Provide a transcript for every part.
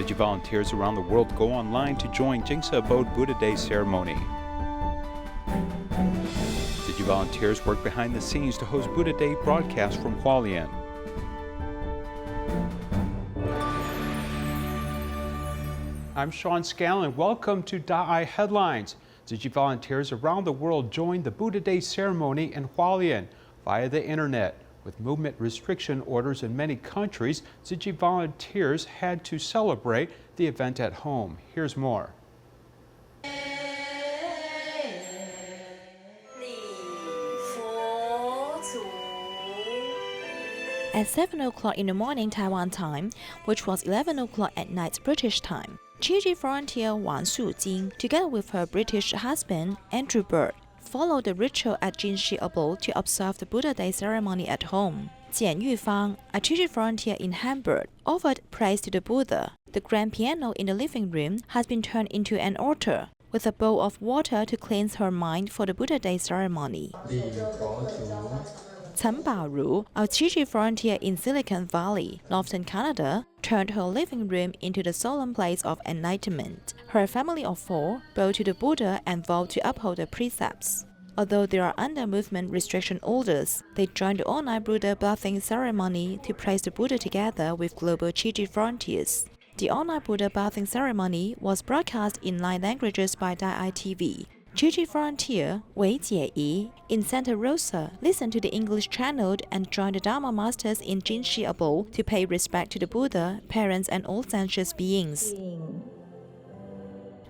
Tzu Chi volunteers around the world go online to join Jing Si Abode Buddha Day ceremony. Tzu Chi volunteers work behind the scenes to host Buddha Day broadcasts from Hualien. I'm Sean Scanlan. Welcome to DaAi Headlines. Tzu Chi volunteers around the world joined the Buddha Day ceremony in Hualien via the internet. With movement restriction orders in many countries, Tzu Chi volunteers had to celebrate the event at home. Here's more. At 7 o'clock in the morning Taiwan time, which was 11 o'clock at night British time, Tzu Chi volunteer Wang Sujing, together with her British husband Andrew Bird, followed the ritual at Jing Si Abode to observe the Buddha Day ceremony at home. Jian Yufang, a Tzu Chi volunteer in Hamburg, offered praise to the Buddha. The grand piano in the living room has been turned into an altar, with a bowl of water to cleanse her mind for the Buddha Day ceremony. Chen Baoru, a Tzu Chi volunteer in Silicon Valley, Northern Canada, turned her living room into the solemn place of enlightenment. Her family of 4 bowed to the Buddha and vowed to uphold the precepts. Although they are under movement restriction orders, they joined the all-night Buddha bathing ceremony to praise the Buddha together with global Tzu Chi volunteers. The all-night Buddha bathing ceremony was broadcast in 9 languages by DaAi TV. Tzu Chi volunteer Wei Jieyi in Santa Rosa listened to the English channel and joined the Dharma masters in Jing Si Abode to pay respect to the Buddha, parents and all sentient beings.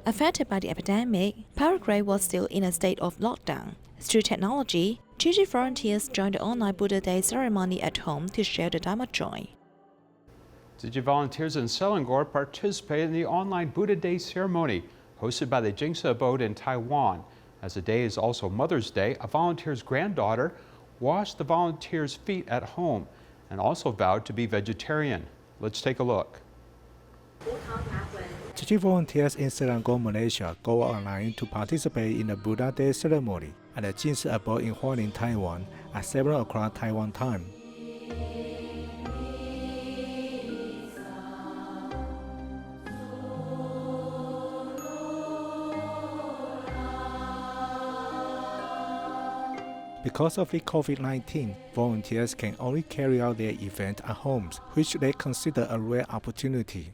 Affected by the epidemic, Paraguay was still in a state of lockdown. Through technology, Tzu Chi volunteers joined the online Buddha Day ceremony at home to share the Dharma joy. Tzu Chi volunteers in Selangor participated in the online Buddha Day ceremony hosted by the Jing Si Abode in Taiwan. As the day is also Mother's Day, a volunteer's granddaughter washed the volunteer's feet at home and also vowed to be vegetarian. Let's take a look. Tzu Chi volunteers in Selangor, Malaysia go online to participate in the Buddha Day ceremony at the Jing Si Abode in Hualien, Taiwan at 7 o'clock Taiwan time. Because of the COVID-19, volunteers can only carry out their event at homes, which they consider a rare opportunity.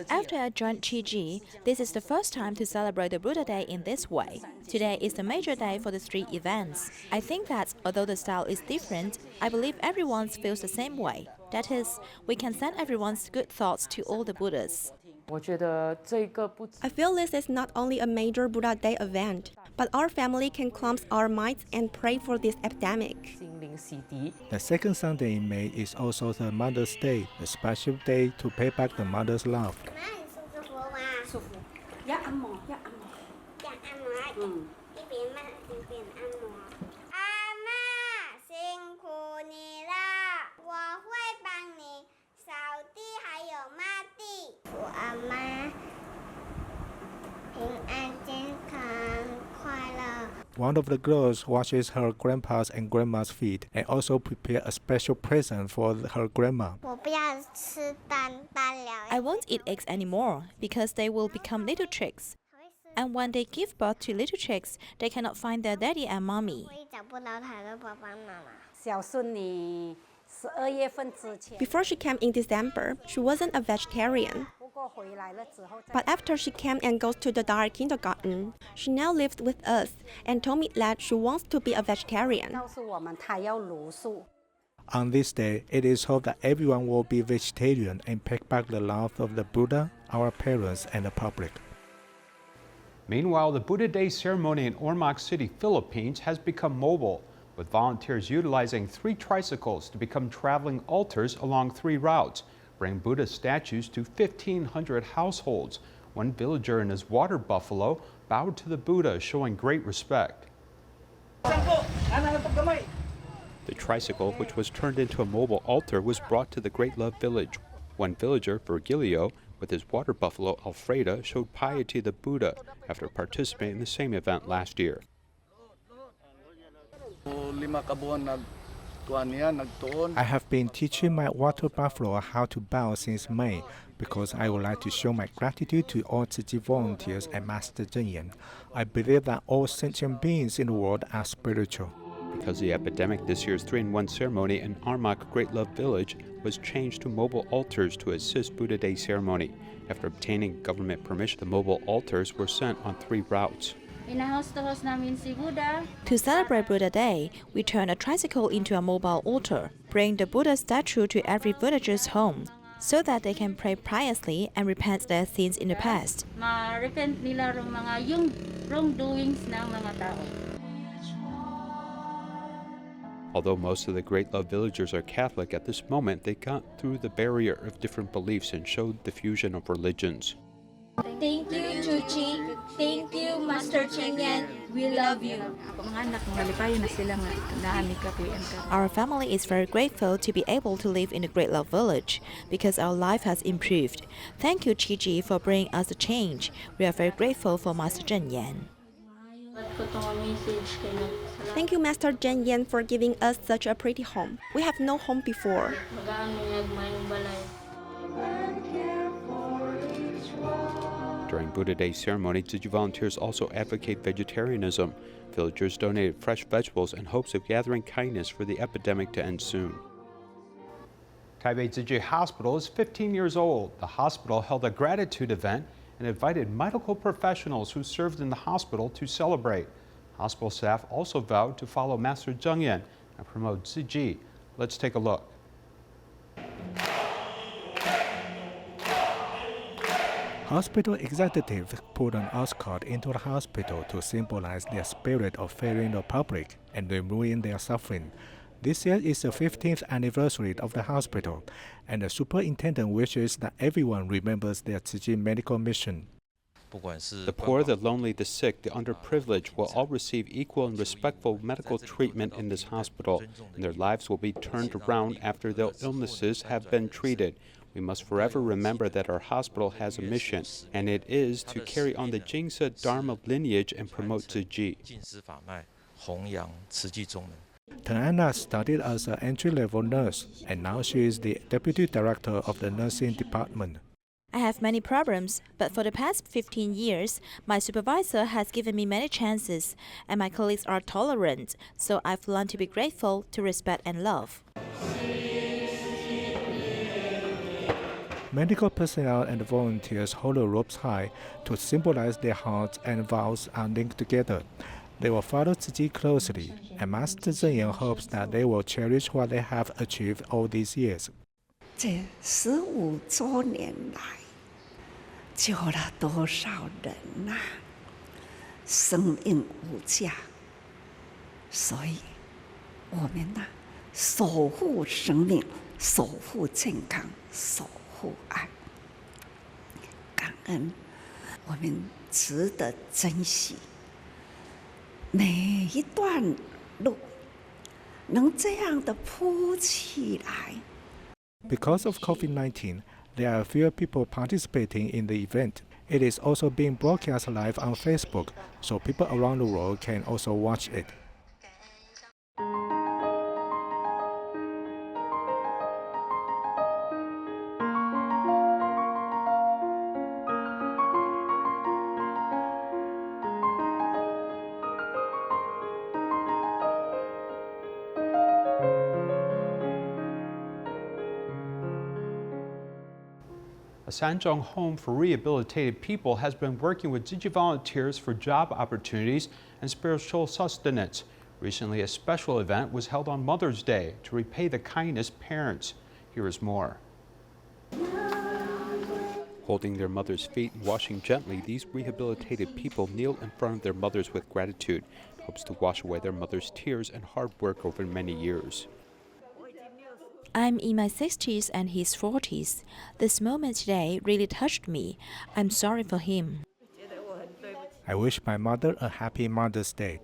After I joined Tzu Chi, this is the first time to celebrate the Buddha Day in this way. Today is the major day for the street events. I think that although the style is different, I believe everyone feels the same way. That is, we can send everyone's good thoughts to all the Buddhas. I feel this is not only a major Buddha Day event, but our family can cleanse our minds and pray for this epidemic. The second Sunday in May is also the Mother's Day, a special day to pay back the mother's love. One of the girls washes her grandpa's and grandma's feet and also prepare a special present for her grandma. I won't eat eggs anymore because they will become little chicks. And when they give birth to little chicks, they cannot find their daddy and mommy. Before she came in December, she wasn't a vegetarian. But after she came and goes to the DaAi kindergarten, she now lives with us and told me that she wants to be a vegetarian. On this day, it is hoped that everyone will be vegetarian and pay back the love of the Buddha, our parents, and the public. Meanwhile, the Buddha Day ceremony in Ormoc City, Philippines has become mobile, with volunteers utilizing 3 tricycles to become traveling altars along 3 routes, bring Buddha statues to 1,500 households. One villager and his water buffalo bowed to the Buddha, showing great respect. The tricycle, which was turned into a mobile altar, was brought to the Great Love Village. One villager, Virgilio, with his water buffalo Alfreda, showed piety to the Buddha after participating in the same event last year. I have been teaching my water buffalo how to bow since May because I would like to show my gratitude to all Tzu Chi volunteers and Master Zheng Yan. I believe that all sentient beings in the world are spiritual. Because of the epidemic, this year's 3-in-1 ceremony in Ormoc Great Love Village was changed to mobile altars to assist Buddha Day ceremony. After obtaining government permission, the mobile altars were sent on 3 routes. To celebrate Buddha Day, we turn a tricycle into a mobile altar, bring the Buddha statue to every villager's home, so that they can pray piously and repent their sins in the past. Ma-repent nila rong mga yung wrongdoings ng mga tao. Although most of the Great Love villagers are Catholic, at this moment they got through the barrier of different beliefs and showed the fusion of religions. Thank you, Tzu Chi. Thank you, Master Zheng Yan. We love you. Our family is very grateful to be able to live in the Great Love Village because our life has improved. Thank you, Tzu Chi, for bringing us the change. We are very grateful for Master Zheng Yan. Thank you, Master Zheng Yan, for giving us such a pretty home. We have no home before. During Buddha Day ceremony, Tzu Chi volunteers also advocate vegetarianism. Villagers donated fresh vegetables in hopes of gathering kindness for the epidemic to end soon. Taipei Tzu Chi Hospital is 15 years old. The hospital held a gratitude event and invited medical professionals who served in the hospital to celebrate. Hospital staff also vowed to follow Master Zheng Yan and promote Tzu Chi. Let's take a look. Hospital executives put an escort into the hospital to symbolize their spirit of fearing the public and removing their suffering. This year is the 15th anniversary of the hospital, and the superintendent wishes that everyone remembers their Tzu Chi medical mission. The poor, the lonely, the sick, the underprivileged will all receive equal and respectful medical treatment in this hospital, and their lives will be turned around after their illnesses have been treated. We must forever remember that our hospital has a mission, and it is to carry on the Jing Si Dharma lineage and promote Tzu Chi. Anna started as an entry-level nurse, and now she is the deputy director of the nursing department. I have many problems, but for the past 15 years, my supervisor has given me many chances, and my colleagues are tolerant, so I've learned to be grateful, to respect and love. Medical personnel and volunteers hold the ropes high to symbolize their hearts and vows are linked together. They will follow Tzu Chi closely, and Master Zheng Yan hopes that they will cherish what they have achieved all these years. 这15周年来，救了多少人呐、生命无价，所以我们呐、守护生命，守护健康，守护爱，感恩，我们值得珍惜。每一段路能这样的铺起来。 Because of COVID-19, there are fewer people participating in the event. It is also being broadcast live on Facebook, so people around the world can also watch it. A Sanzhong home for rehabilitated people has been working with Tzu Chi volunteers for job opportunities and spiritual sustenance. Recently, a special event was held on Mother's Day to repay the kindness parents. Here is more. Holding their mother's feet and washing gently, these rehabilitated people kneel in front of their mothers with gratitude, in hopes to wash away their mother's tears and hard work over many years. I'm in my 60s and he's 40s. This moment today really touched me. I'm sorry for him. I wish my mother a happy Mother's Day.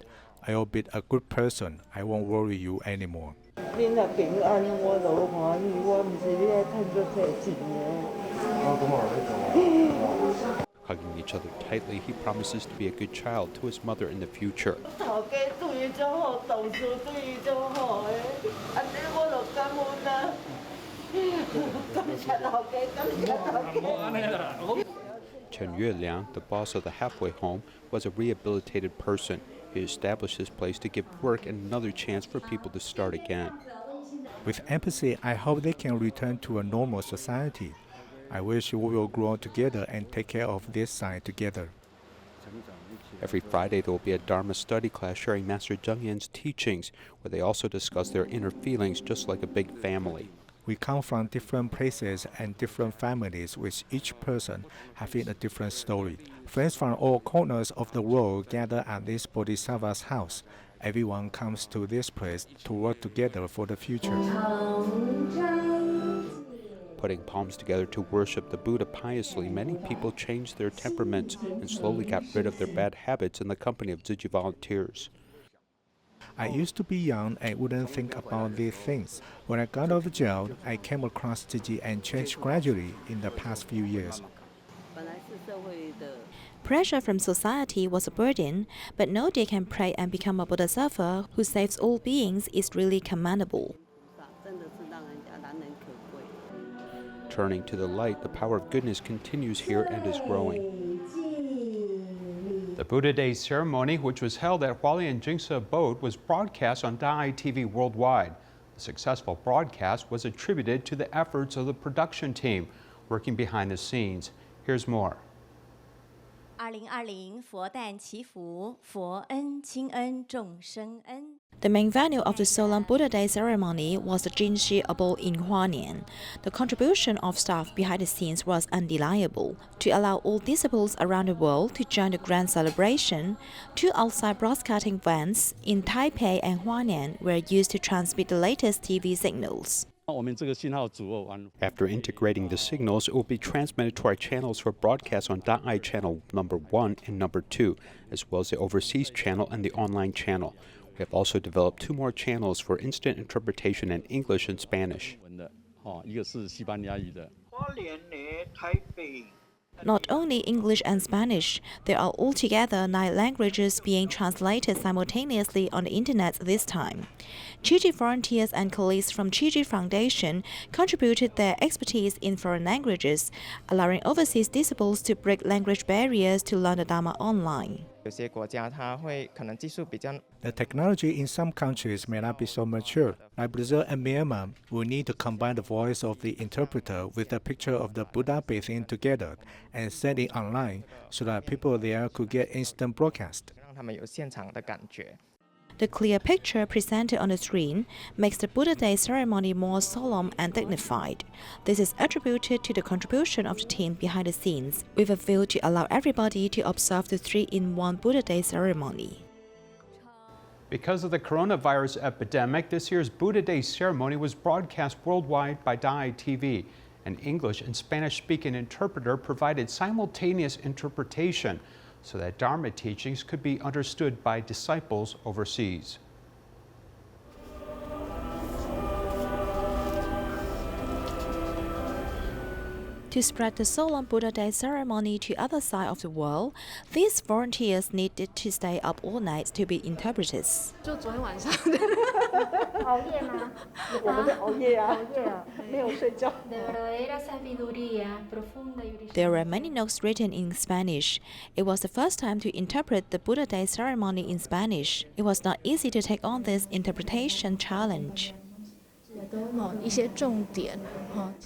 I will be a good person. I won't worry you anymore. Hugging each other tightly, he promises to be a good child to his mother in the future. Chen Yueliang, the boss of the halfway home, was a rehabilitated person. He established this place to give work and another chance for people to start again. With empathy, I hope they can return to a normal society. I wish we will grow together and take care of this side together. Every Friday, there will be a Dharma study class sharing Master Zheng Yan's teachings, where they also discuss their inner feelings just like a big family. We come from different places and different families, with each person having a different story. Friends from all corners of the world gather at this Bodhisattva's house. Everyone comes to this place to work together for the future. Putting palms together to worship the Buddha piously, many people changed their temperaments and slowly got rid of their bad habits in the company of Tzu Chi volunteers. I used to be young and wouldn't think about these things. When I got out of jail, I came across Tzu Chi and changed gradually in the past few years. Pressure from society was a burden, but no day can pray and become a bodhisattva who saves all beings is really commendable. Turning to the light, the power of goodness continues here and is growing. The Buddha Day ceremony, which was held at Hualien Jing Si Abode, was broadcast on DaAi TV worldwide. The successful broadcast was attributed to the efforts of the production team working behind the scenes. Here's more. 2020佛诞祈福，佛恩亲恩众生恩。 The main venue of the Solemn Buddha Day ceremony was the Jing Si Abode in Hualien. The contribution of staff behind the scenes was undeniable. To allow all disciples around the world to join the grand celebration, 2 outside broadcasting vans in Taipei and Hualien were used to transmit the latest TV signals. After integrating the signals, it will be transmitted to our channels for broadcast on DaAi channel number 1 and number 2, as well as the overseas channel and the online channel. We have also developed 2 more channels for instant interpretation in English and Spanish. Not only English and Spanish, there are altogether 9 languages being translated simultaneously on the internet this time. Tzu Chi volunteers and colleagues from Tzu Chi Foundation contributed their expertise in foreign languages, allowing overseas disciples to break language barriers to learn the Dharma online. The technology in some countries may not be so mature. Like Brazil and Myanmar, we need to combine the voice of the interpreter with the picture of the Buddha bathing together and send it online so that people there could get instant broadcast. The clear picture presented on the screen makes the Buddha Day ceremony more solemn and dignified. This is attributed to the contribution of the team behind the scenes, with a view to allow everybody to observe the 3-in-1 Buddha Day ceremony. Because of the coronavirus epidemic, this year's Buddha Day ceremony was broadcast worldwide by DaAi TV. An English and Spanish-speaking interpreter provided simultaneous interpretation so that Dharma teachings could be understood by disciples overseas. To spread the Solemn Buddha Day ceremony to other side of the world, these volunteers needed to stay up all night to be interpreters. There were many notes written in Spanish. It was the first time to interpret the Buddha Day ceremony in Spanish. It was not easy to take on this interpretation challenge.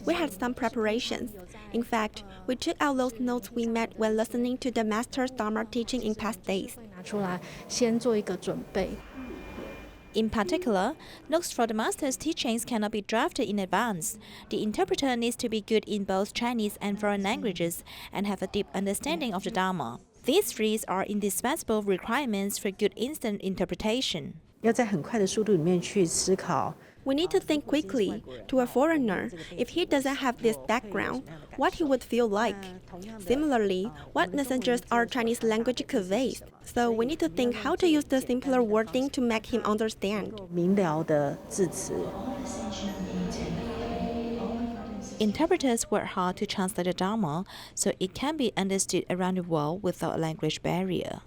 We had some preparations. In fact, we took out those notes we met when listening to the Master's Dharma teaching in past days. In particular, notes for the Master's teachings cannot be drafted in advance. The interpreter needs to be good in both Chinese and foreign languages and have a deep understanding of the Dharma. These 3 are indispensable requirements for good instant interpretation. We need to think quickly. To a foreigner, if he doesn't have this background, what he would feel like. Similarly, what messages our Chinese language conveys. So we need to think how to use the simpler wording to make him understand. Interpreters work hard to translate the Dharma so it can be understood around the world without a language barrier.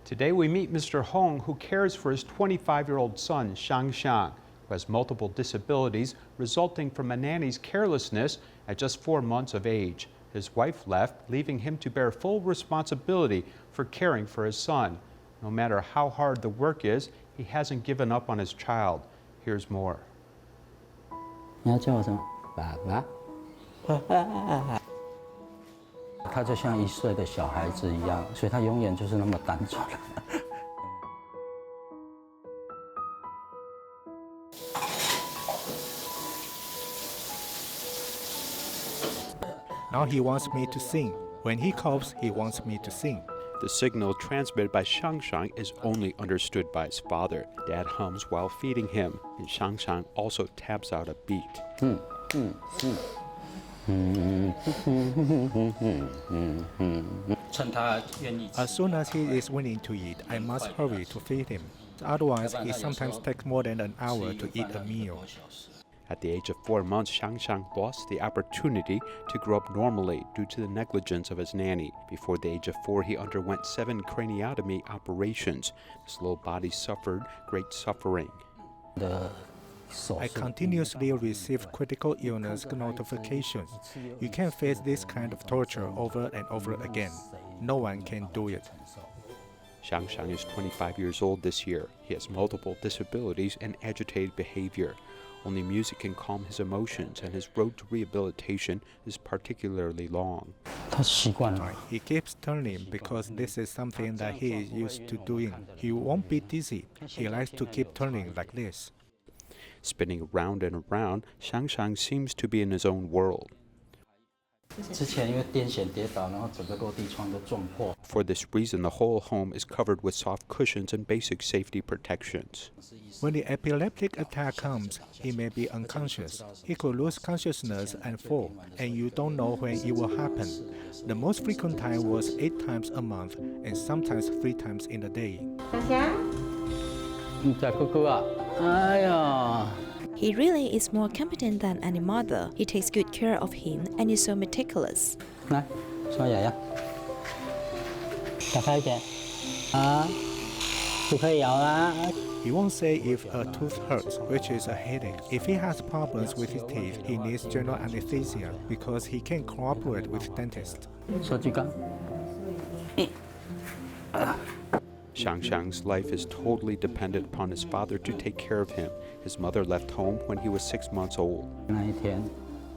Today we meet Mr. Hong, who cares for his 25-year-old son, Xiang, who has multiple disabilities resulting from a nanny's carelessness at just 4 months of age. His wife left, leaving him to bear full responsibility for caring for his son. No matter how hard the work is, he hasn't given up on his child. Here's more. 你要叫我什么？爸爸。他就像1岁的小孩子一样，所以他永远就是那么单纯。Now he wants me to sing. When he coughs, he wants me to sing. The signal transmitted by Xiang is only understood by his father. Dad hums while feeding him, and Xiang also taps out a beat. As soon as he is willing to eat, I must hurry to feed him. Otherwise, it sometimes takes more than an hour to eat a meal. At the age of 4 months, Xiang lost the opportunity to grow up normally due to the negligence of his nanny. Before the age of 4, he underwent 7 craniotomy operations. His little body suffered great suffering. I continuously receive critical illness notifications. You can't face this kind of torture over and over again. No one can do it. Xiang is 25 years old this year. He has multiple disabilities and agitated behavior. Only music can calm his emotions, and his road to rehabilitation is particularly long. He keeps turning because this is something that he is used to doing. He won't be dizzy. He likes to keep turning like this. Spinning around and around, Xiang seems to be in his own world. For this reason, the whole home is covered with soft cushions and basic safety protections. When the epileptic attack comes, he may be unconscious. He could lose consciousness and fall, and you don't know when it will happen. The most frequent time was 8 times a month, and sometimes 3 times in a day. He really is more competent than any mother. He takes good care of him and is so meticulous. He won't say if a tooth hurts, which is a headache. If he has problems with his teeth, he needs general anesthesia because he can't cooperate with dentists. Xiang's life is totally dependent upon his father to take care of him. His mother left home when he was 6 months old.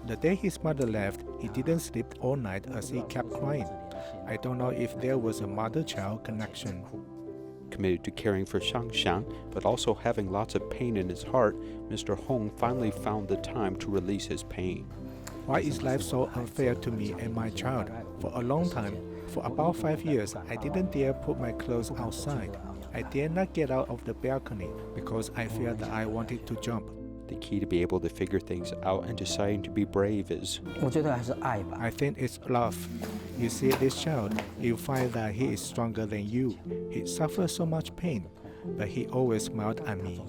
The day his mother left, he didn't sleep all night as he kept crying. I don't know if there was a mother-child connection. Committed to caring for Xiang, but also having lots of pain in his heart, Mr. Hong finally found the time to release his pain. Why is life so unfair to me and my child? For a long time, for about 5 years, I didn't dare put my clothes outside. I dare not get out of the balcony because I feared that I wanted to jump. The key to be able to figure things out and deciding to be brave is... I think it's love. You see this child, you find that he is stronger than you. He suffers so much pain, but he always smiled at me.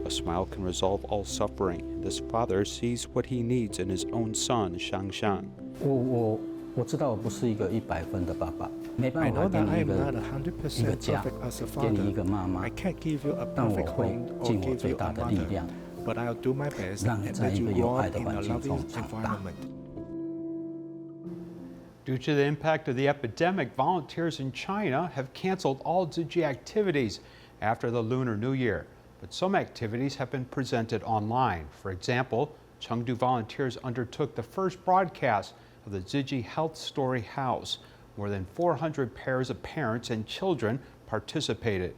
A smile can resolve all suffering. This father sees what he needs in his own son, Xiang. I know that I am not 100% perfect as a father. I can't give you a perfect home or give you a mother, but I'll do my best and let you grow up in a loving environment. Due to the impact of the epidemic, volunteers in China have canceled all Tzu Chi activities after the Lunar New Year. But some activities have been presented online. For example, Chengdu volunteers undertook the first broadcast of the Tzu Chi Health Story House. More than 400 pairs of parents and children participated.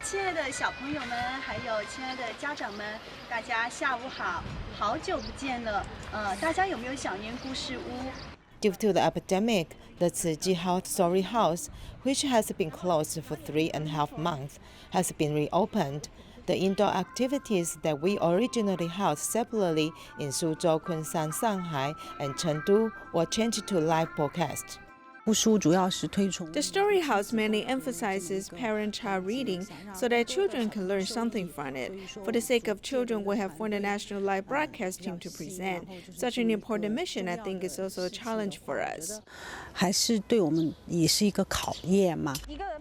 亲爱的小朋友们，还有亲爱的家长们，大家下午好，好久不见了。大家有没有想念故事屋？ Due to the epidemic, the Tzu Chi Health Story House, which has been closed for 3.5 months, has been reopened. The indoor activities that we originally held separately in Suzhou, Kunshan, Shanghai, and Chengdu were changed to live broadcast. The story house mainly emphasizes parent-child reading so that children can learn something from it. For the sake of children, we have formed a national live broadcasting to present. Such an important mission, I think, is also a challenge for us.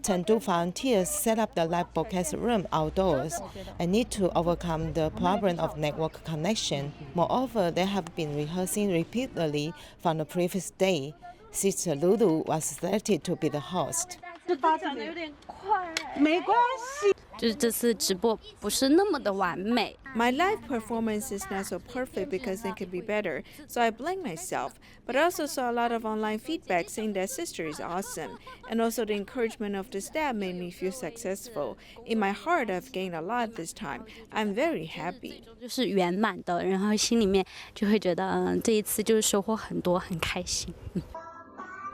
Chengdu volunteers set up the live broadcast room outdoors and need to overcome the problem of network connection. Moreover, they have been rehearsing repeatedly from the previous day. Sister Lulu was selected to be the host. My live performance is not so perfect because it can be better, so I blame myself. But I also saw a lot of online feedback saying that Sister is awesome, and also the encouragement of the staff made me feel successful. In my heart, I've gained a lot this time. I'm very happy.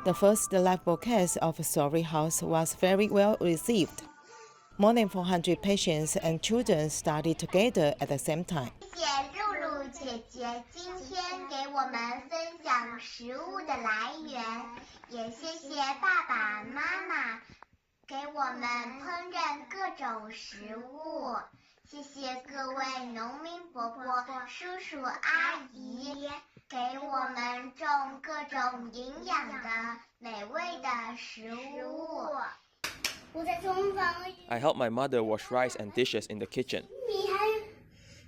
The first live broadcast of Story House was very well received. More than 400 patients and children studied together at the same time. 谢谢露露姐姐今天给我们分享食物的来源，也谢谢爸爸妈妈给我们烹饪各种食物。谢谢各位农民伯伯、叔叔阿姨，给我们种各种营养的美味的食物。我在厨房。I help my mother wash rice and dishes in the kitchen. 你还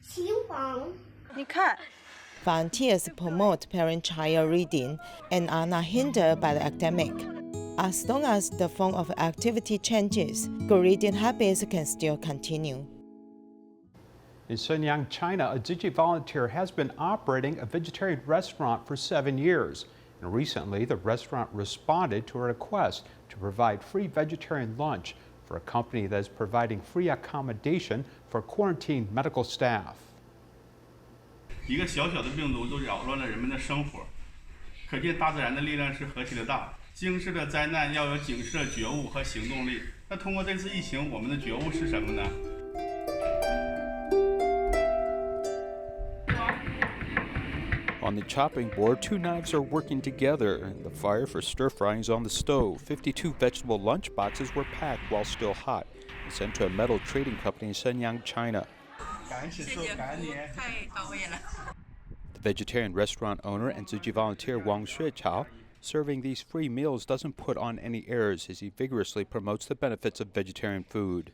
洗碗？你看。Volunteers promote parent-child reading and are not hindered by the academic. As long as the form of activity changes, good reading habits can still continue. In Shenyang, China, a Tzu Chi volunteer has been operating a vegetarian restaurant for 7 years. And recently, the restaurant responded to a request to provide free vegetarian lunch for a company that is providing free accommodation for quarantined medical staff. 一个小小的病毒都扰乱了人们的生活，可见大自然的力量是何其的大。经世的灾难要有警示的觉悟和行动力。那通过这次疫情，我们的觉悟是什么呢？ On the chopping board, 2 knives are working together, and the fire for stir-frying is on the stove. 52 vegetable lunch boxes were packed while still hot and sent to a metal trading company in Shenyang, China. The vegetarian restaurant owner and Tzu Chi volunteer Wang Xuechao serving these free meals doesn't put on any airs as he vigorously promotes the benefits of vegetarian food.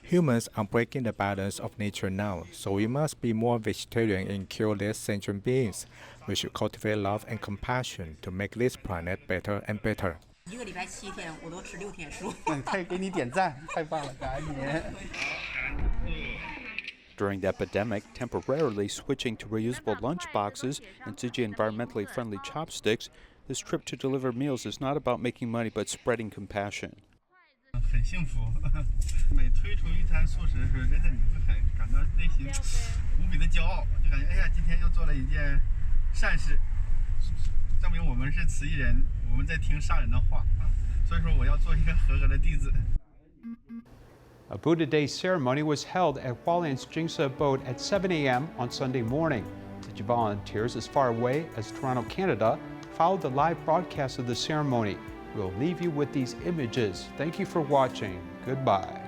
Humans are breaking the balance of nature now, so we must be more vegetarian and kill less sentient beings. We should cultivate love and compassion to make this planet better and better. 1个礼拜7天，我都吃6天素。可以给你点赞，太棒了，感恩你。 During the epidemic, temporarily switching to reusable lunch boxes and Tzu Chi environmentally friendly chopsticks, this trip to deliver meals is not about making money but spreading compassion. 很幸福，每推出一餐素食时，真的你会很感到内心无比的骄傲，就感觉哎呀，今天又做了一件善事，证明我们是慈益人，我们在听上人的话，所以说我要做一个合格的弟子。 A Buddha Day ceremony was held at Hualien's Jing Si Abode at 7 a.m. on Sunday morning. Tzu Chi volunteers as far away as Toronto, Canada, followed the live broadcast of the ceremony. We'll leave you with these images. Thank you for watching. Goodbye.